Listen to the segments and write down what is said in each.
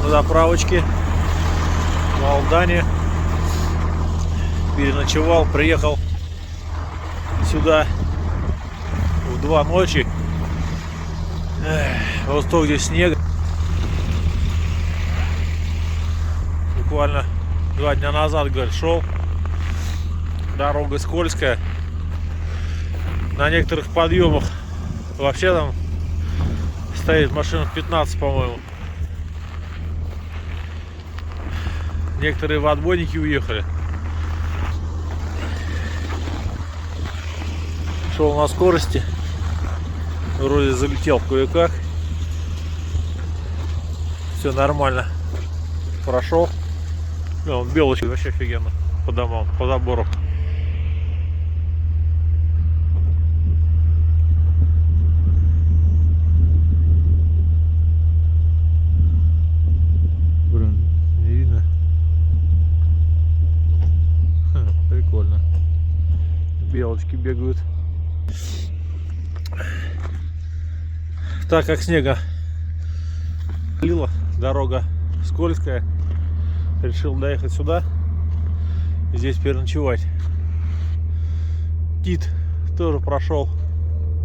на заправочке в Алдане. Переночевал, приехал сюда в 2 ночи. Вот то, где снег. Буквально 2 дня назад, говорит, шел. Дорога скользкая. На некоторых подъемах вообще там стоит машин 15, по-моему. Некоторые в отбойники уехали. Шел на скорости. Вроде залетел кое-как. Все нормально. Прошел. Он белочка вообще офигенно. По домам, по забору. Блин, не видно. Прикольно. Белочки бегают. Так как снега лила, дорога скользкая, решил доехать сюда и здесь переночевать. Кит тоже прошел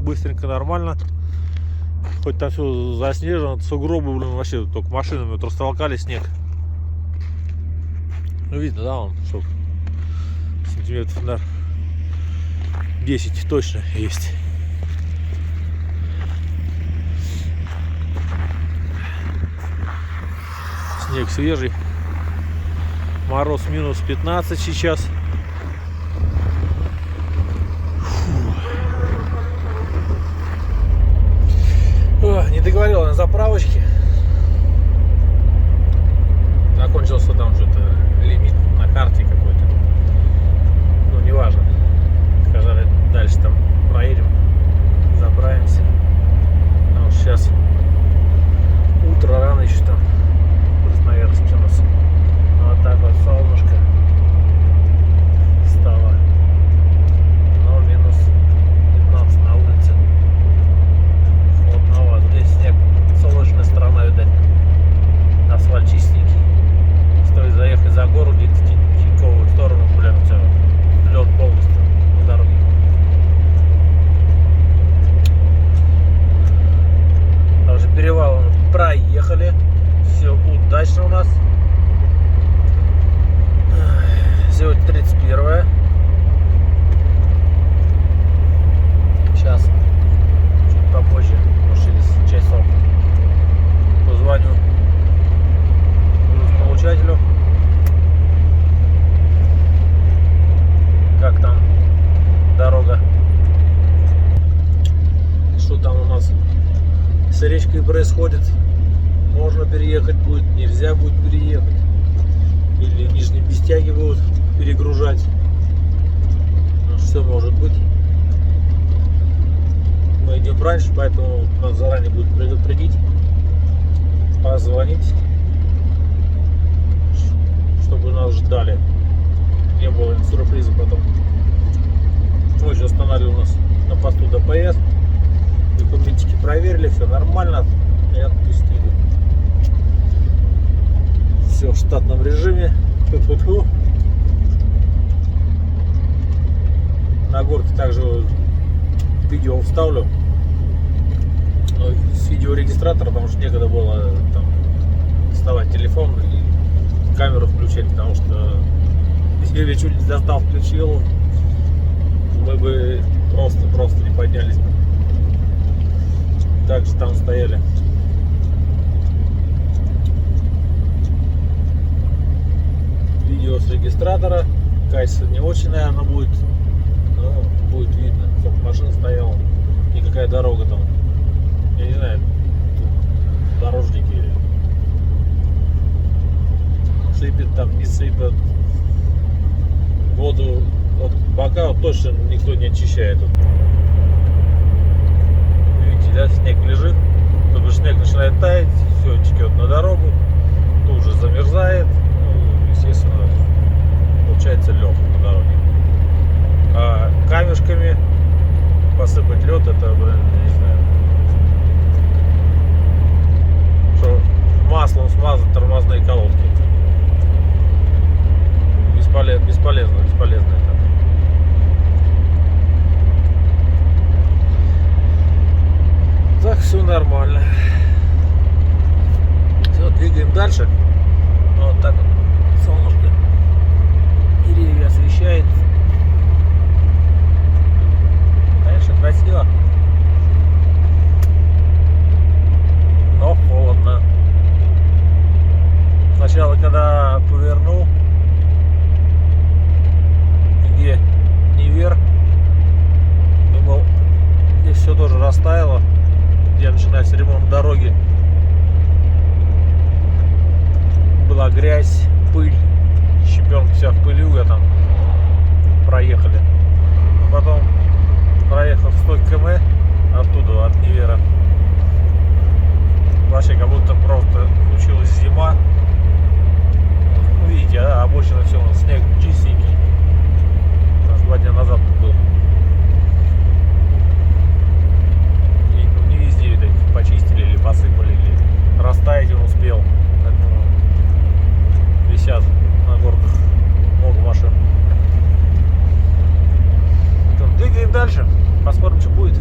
быстренько, нормально. Хоть там все заснежено, сугробы, блин, вообще только машинами вот растолкали снег. Ну видно, да, он что, сантиметров на 10 точно есть. Снег свежий. Мороз минус 15 сейчас. Не договорил на заправочке. Закончился там что-то лимит на карте какой-то. Ну, неважно. Сказали, дальше там проедем, заправимся. Потому что сейчас утро, рано еще там. Красноярске у нас. Вот так вот солнышко стало. Но минус 15 на улице. Холодновато. Здесь снег. Солнечная сторона, видать. Асфальт чистенький. Стоит заехать за гору, где-то в Тиньковую сторону, блин, все. Лед полностью на дороге. Даже перевал проехали. Все удачно у нас. Сегодня 31-е. Сейчас чуть попозже, может, через часов, позвоню получателю, как там дорога, что там у нас с речкой происходит. Можно переехать будет, нельзя будет переехать. Или нижние Бестяги будут перегружать. Ну, все может быть. Мы идем раньше, поэтому нас заранее будет предупредить. Позвонить, чтобы нас ждали. Не было сюрприза потом. Ночью останавливали у нас на посту ДПС. Документики проверили, все нормально. И отпустили. Все в штатном режиме. Фу-фу-фу. На горке также видео вставлю. Но с видеорегистратора, потому что некогда было там доставать телефон и камеру включить, потому что если я чуть не достал, включил, мы бы просто не поднялись. Также там стояли. Видео с регистратора. Качество не очень, наверное, будет. Но будет видно, сколько машин стояло и какая дорога там. Я не знаю, тут дорожники сыпят там, не сыпят. Воду от бока вот точно никто не очищает. Видите, да, снег лежит. Только снег начинает таять, все текет на дорогу, тут же замерзает. Ну, естественно, получается лед на дороге. А камешками посыпать лед, это, блин, не знаю. Что маслом смазать тормоза проехали. Потом, проехав 100 км оттуда, от Невера, вообще как будто просто случилась зима. Ну, видите, обочина все, снег чистенький. У нас 2 дня назад был. И, ну, не везде, видать, почистили или посыпали, или растаять он успел. Поэтому висят на горках много машин. Двигаем дальше, посмотрим, что будет.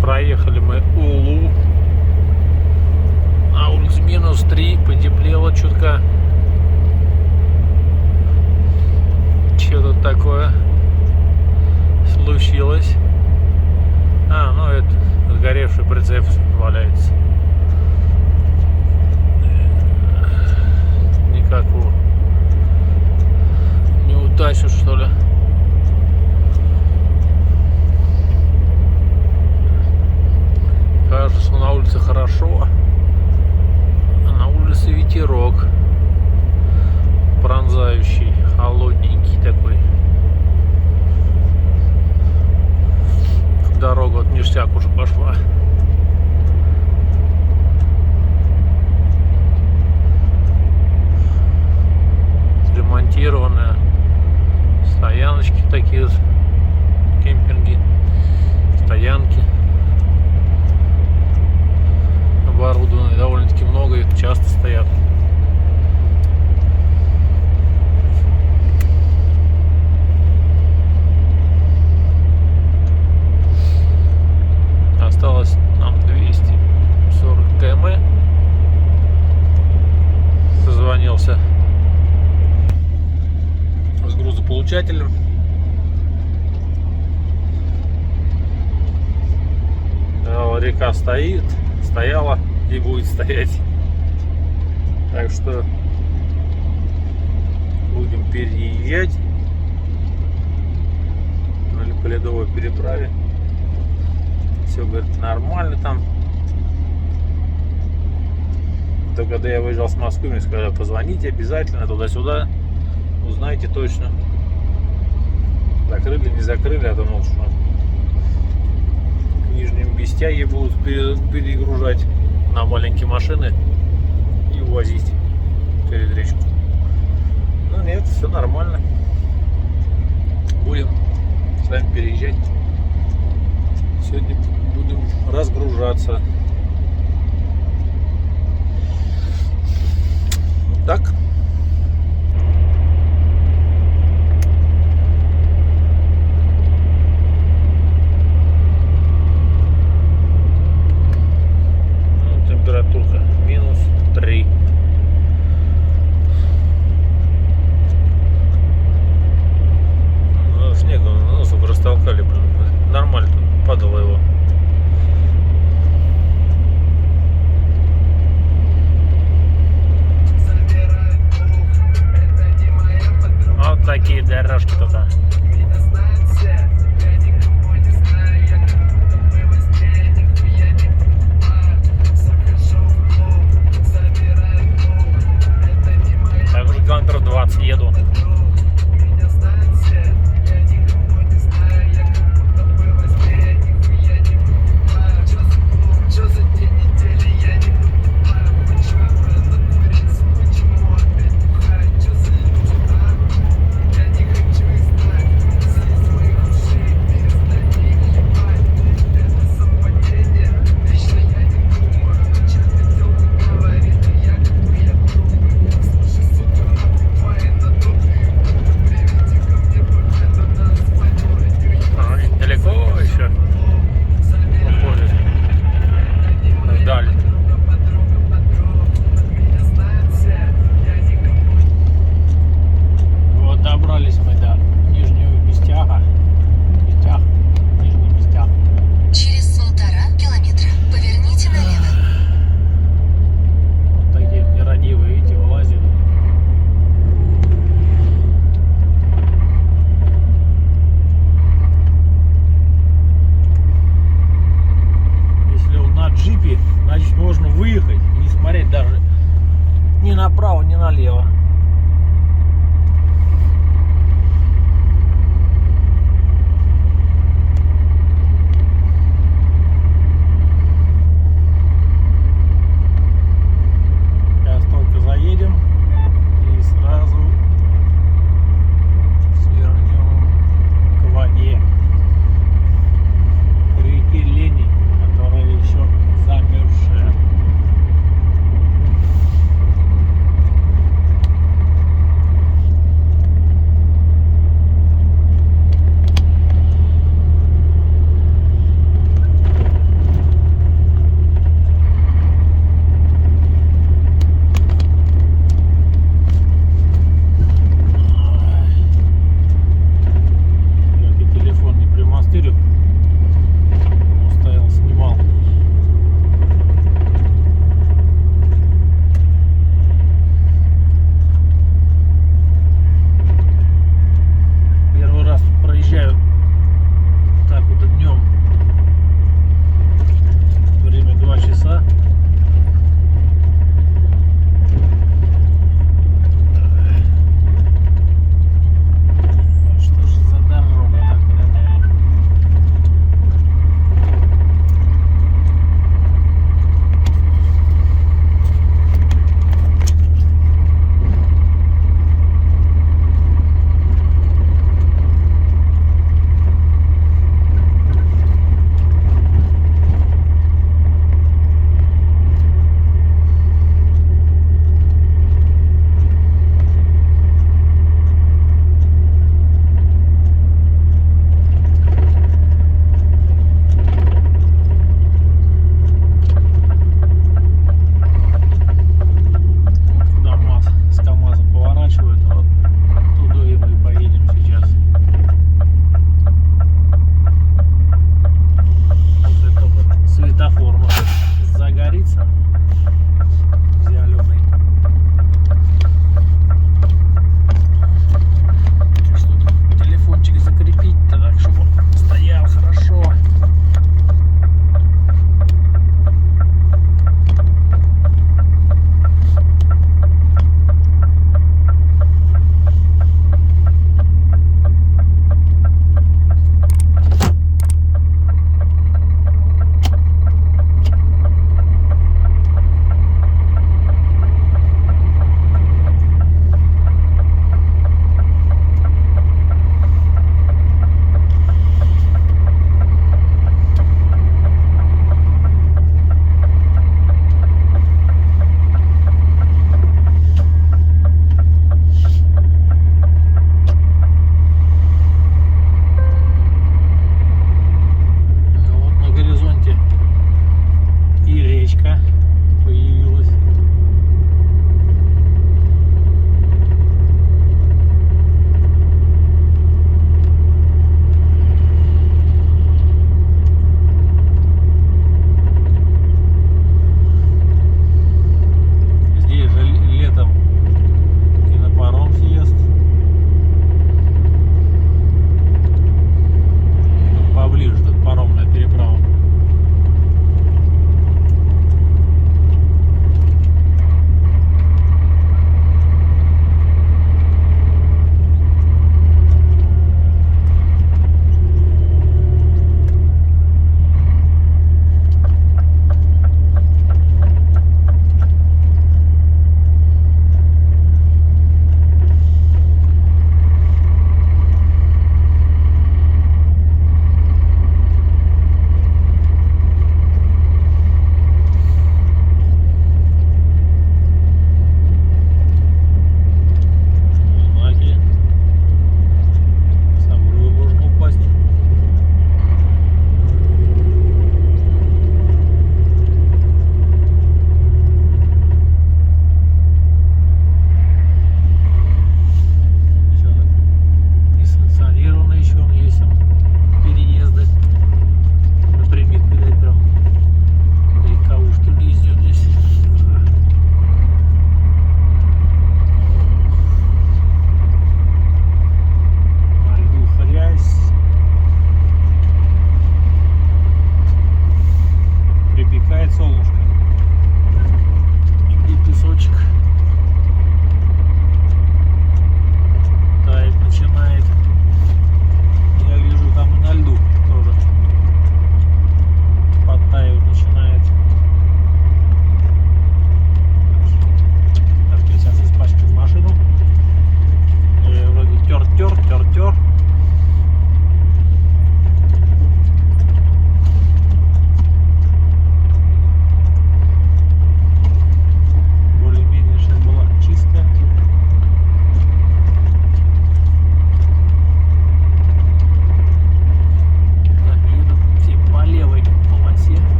Проехали мы Улу. На улице -3, потеплело чутка. Что тут такое случилось? Ну это сгоревший прицеп валяется. Никакую неудачу, что ли? Кажется, на улице хорошо, а на улице ветерок пронзающий, холодненький такой. Дорога вот ништяк уже пошла. осталось нам 240 км. Созвонился с грузополучателем. Река стояла и будет стоять. Так что будем переезжать по ледовой переправе. Все, говорит, нормально там. То когда я выезжал с Москвы, мне сказали, позвоните обязательно туда-сюда, узнайте точно, закрыли, не закрыли. Я думал, что к Нижнему Бестяге будут перегружать на маленькие машины и увозить через речку. Но нет, все нормально. Будем с вами переезжать. Сегодня будем разгружаться. Вот так. Температурка -3. Снег, сука, растолкали, блин. Нормально тут падало его. Вот такие дорожки туда. Также километров 20 еду. Значит, можно выехать и не смотреть даже ни направо, ни налево. Сейчас только заедем и сразу свернем к воде, к реке Лени, которая еще замерзшая. Опять солнышко. И песочек тает, начинает. Я гляжу, там и на льду тоже подтаивать начинает. Так, я сейчас испачкаю машину. Я вроде тер.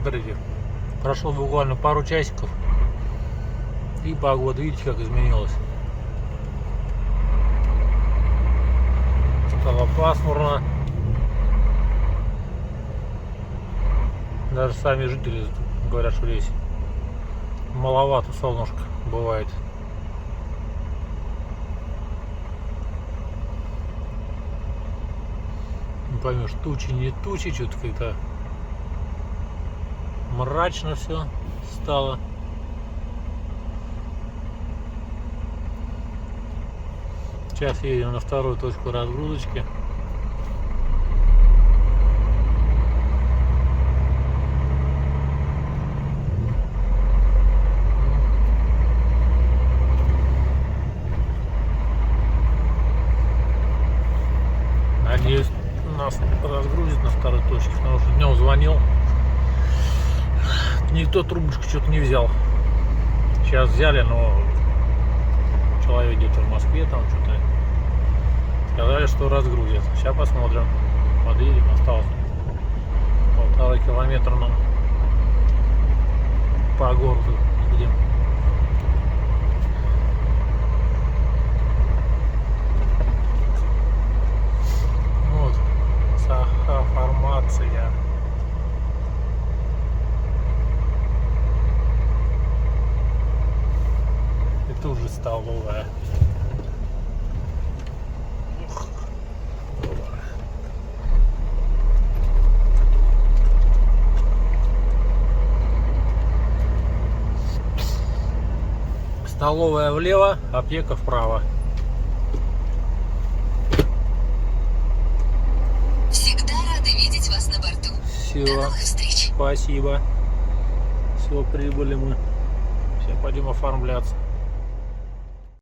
Смотрите, прошло буквально пару часиков, и погода, видите, как изменилась. Стало пасмурно. Даже сами жители говорят, что здесь маловато солнышка бывает. Не поймешь, тучи, не тучи, что-то как-то мрачно все стало. Сейчас едем на вторую точку разгрузочки. Надеюсь, нас разгрузит на второй точке, потому что днем звонил, никто трубочку что-то не взял. Сейчас взяли, но человек где-то в Москве там что-то сказали, что разгрузят. Сейчас посмотрим, подъедем, осталось 1,5 километра нам по городу едем. Вот Саха-формация. И тут же столовая. Столовая влево, аптека вправо. Всегда рады видеть вас на борту. Все, До новых встреч. спасибо. Все, прибыли мы. Все, пойдем оформляться.